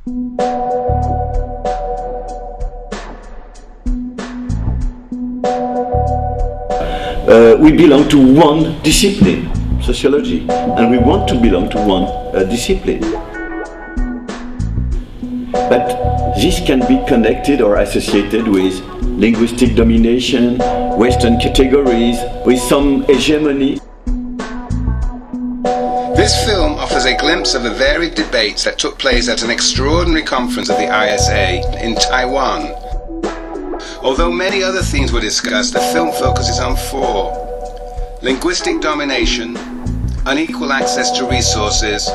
We belong to one discipline, sociology, and we want to belong to one discipline. But this can be connected or associated with linguistic domination, Western categories, with some hegemony. This film offers a glimpse of the varied debates that took place at an extraordinary conference of the ISA in Taiwan. Although many other themes were discussed, the film focuses on four: linguistic domination, unequal access to resources,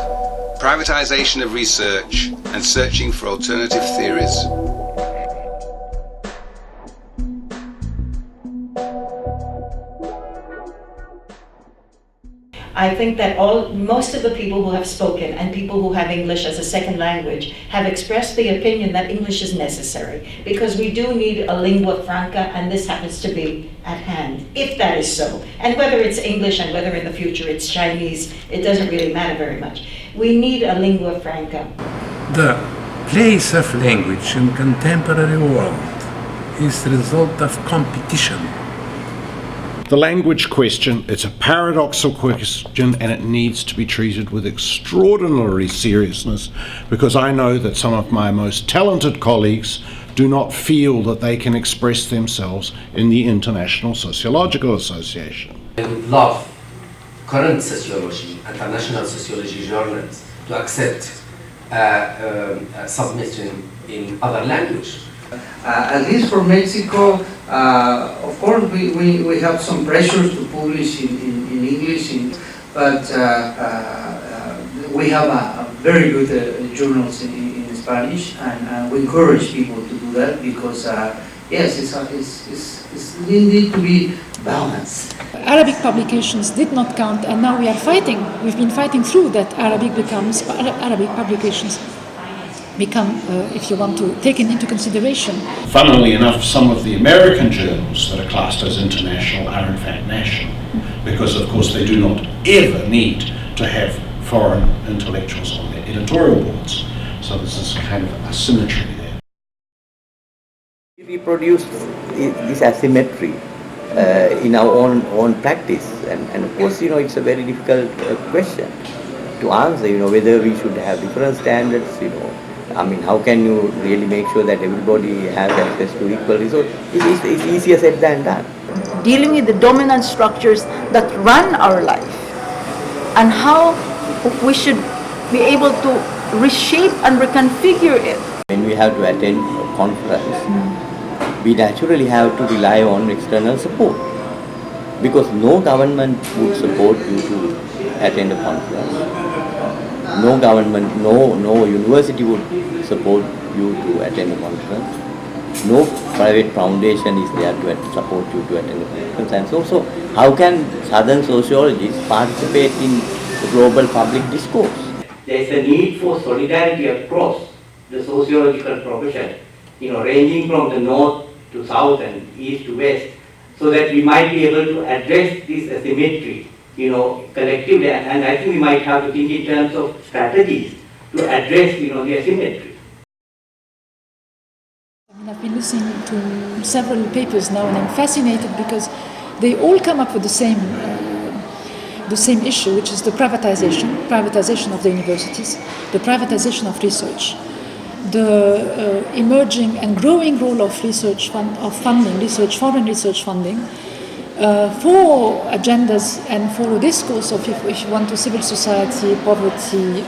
privatization of research, and searching for alternative theories. I think that most of the people who have spoken and people who have English as a second language have expressed the opinion that English is necessary because we do need a lingua franca, and this happens to be at hand, if that is so. And whether it's English and whether in the future it's Chinese, it doesn't really matter very much. We need a lingua franca. The place of language in contemporary world is the result of competition. The language question, it's a paradoxical question, and it needs to be treated with extraordinary seriousness, because I know that some of my most talented colleagues do not feel that they can express themselves in the International Sociological Association. I would love current sociology, international sociology journals to accept submission in other language. At least for Mexico, of course, we have some pressure to publish in English, but we have a very good journals in Spanish, and we encourage people to do that because, yes, it's needed to be balanced. Arabic publications did not count, and now we are fighting. We've been fighting through that Arabic publications become, if you want to, taken into consideration. Funnily enough, some of the American journals that are classed as international are in fact national, because of course they do not ever need to have foreign intellectuals on their editorial boards. So there's this kind of asymmetry there. We produce this asymmetry in our own practice, and of course, it's a very difficult question to answer, whether we should have different standards, I mean, how can you really make sure that everybody has access to equal resources? It's easier said than done. Dealing with the dominant structures that run our life, and how we should be able to reshape and reconfigure it. When we have to attend a conference, we naturally have to rely on external support, because no government would support you to attend a conference. No government, no university would support you to attend a conference. No private foundation is there to support you to attend a conference. And so how can Southern sociologists participate in the global public discourse? There is a need for solidarity across the sociological profession, ranging from the north to south and east to west, so that we might be able to address this asymmetry, collectively, and I think we might have to think in terms of strategies to address, the asymmetry. I've been listening to several papers now, and I'm fascinated because they all come up with the same issue, which is the privatization of the universities, the privatization of research, the emerging and growing role of foreign research funding, for agendas and for a discourse of, if you want to, civil society, poverty,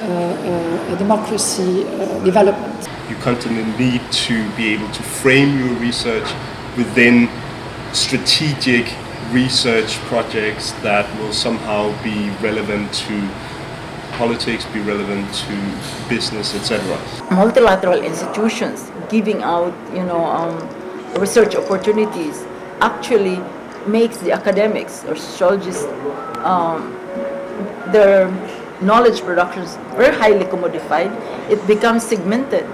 democracy, development. You constantly need to be able to frame your research within strategic research projects that will somehow be relevant to politics, be relevant to business, etc. Multilateral institutions giving out, research opportunities actually makes the academics or sociologists, their knowledge productions very highly commodified. It becomes segmented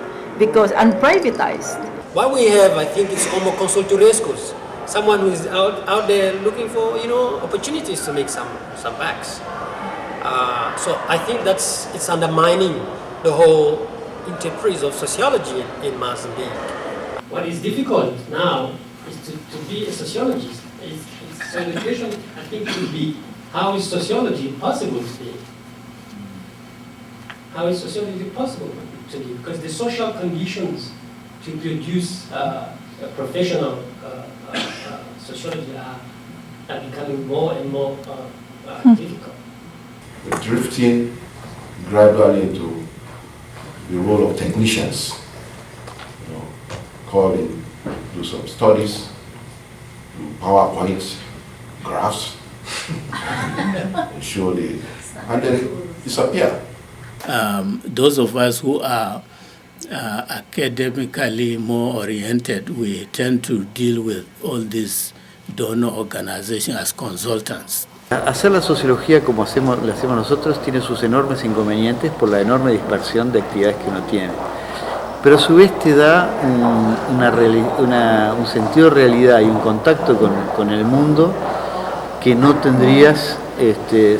and privatized. What we have, I think, is homo consulturescus, someone who is out there looking for opportunities to make some bucks. So I think it's undermining the whole interpreters of sociology in Mozambique. What is difficult now is to be a sociologist. So the question, I think, would be, how is sociology possible today? How is sociology possible today? Because the social conditions to produce a professional sociology are becoming more and more difficult. We're drifting gradually into the role of technicians, called in, do some studies, do PowerPoints, graphs, and show and then disappear. Those of us who are academically more oriented, we tend to deal with all these donor organizations as consultants. Hacer la sociología como la hacemos nosotros tiene sus enormes inconvenientes por la enorme dispersión de actividades que uno tiene. Pero a su vez te da un sentido de realidad y un contacto con el mundo que no tendrías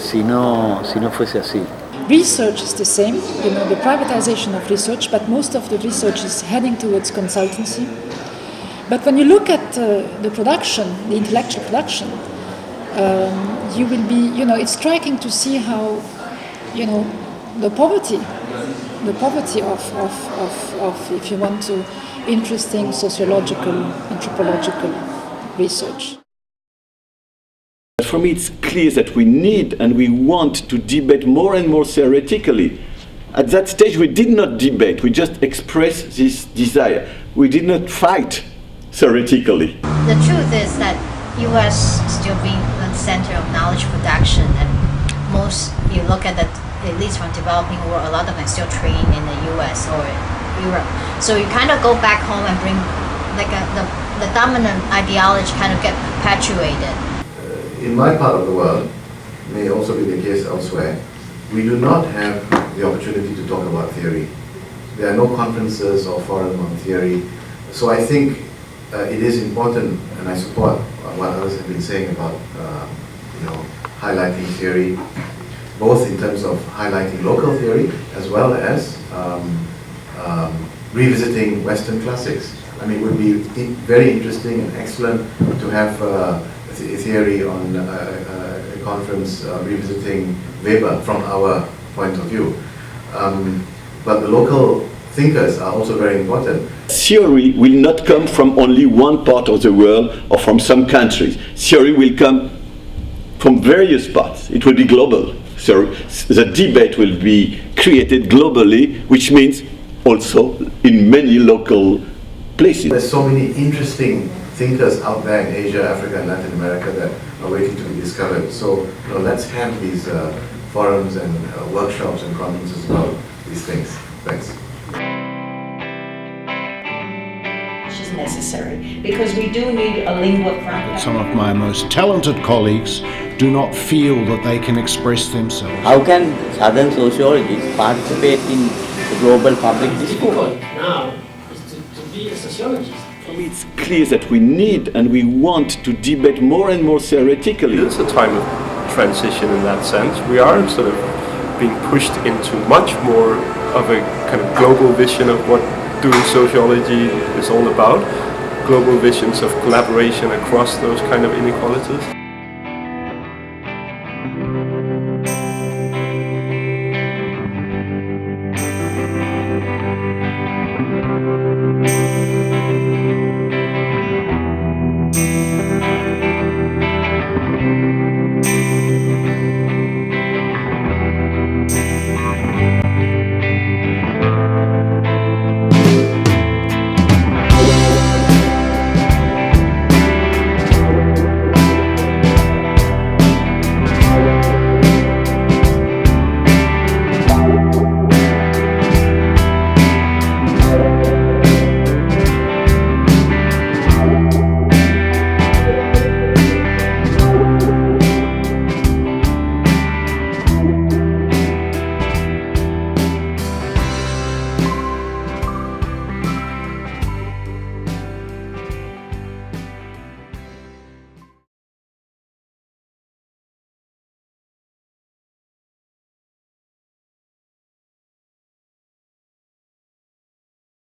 si no fuese así. Research is the same, the privatization of research, but most of the research is heading towards consultancy. But when you look at the production, the intellectual production, you will be, it's striking to see how, the poverty of, if you want to, interesting sociological, anthropological research. For me, it's clear that we need and we want to debate more and more theoretically. At that stage, we did not debate, we just expressed this desire. We did not fight theoretically. The truth is that U.S. still being the center of knowledge production, and most, you look at the elites from developing world, a lot of them still train in the U.S. or Europe. So you kind of go back home and bring, like the dominant ideology kind of get perpetuated. In my part of the world, may also be the case elsewhere, we do not have the opportunity to talk about theory. There are no conferences or forums on theory. So I think it is important, and I support what others have been saying about highlighting theory, both in terms of highlighting local theory as well as revisiting Western classics. I mean, it would be very interesting and excellent to have a theory on a conference revisiting Weber from our point of view. But the local thinkers are also very important. Theory will not come from only one part of the world or from some countries. Theory will come from various parts. It will be global. So the debate will be created globally, which means also in many local places. There's so many interesting thinkers out there in Asia, Africa, and Latin America that are waiting to be discovered. So let's have these forums and workshops and conferences about these things. Thanks. Is necessary, because we do need a lingua franca. Some of my most talented colleagues do not feel that they can express themselves. How can Southern sociologists participate in the global public discourse? Now is to be a sociologist. For me, it's clear that we need and we want to debate more and more theoretically. It is a time of transition in that sense. We are sort of being pushed into much more of a kind of global vision of what doing sociology is all about. Global visions of collaboration across those kind of inequalities.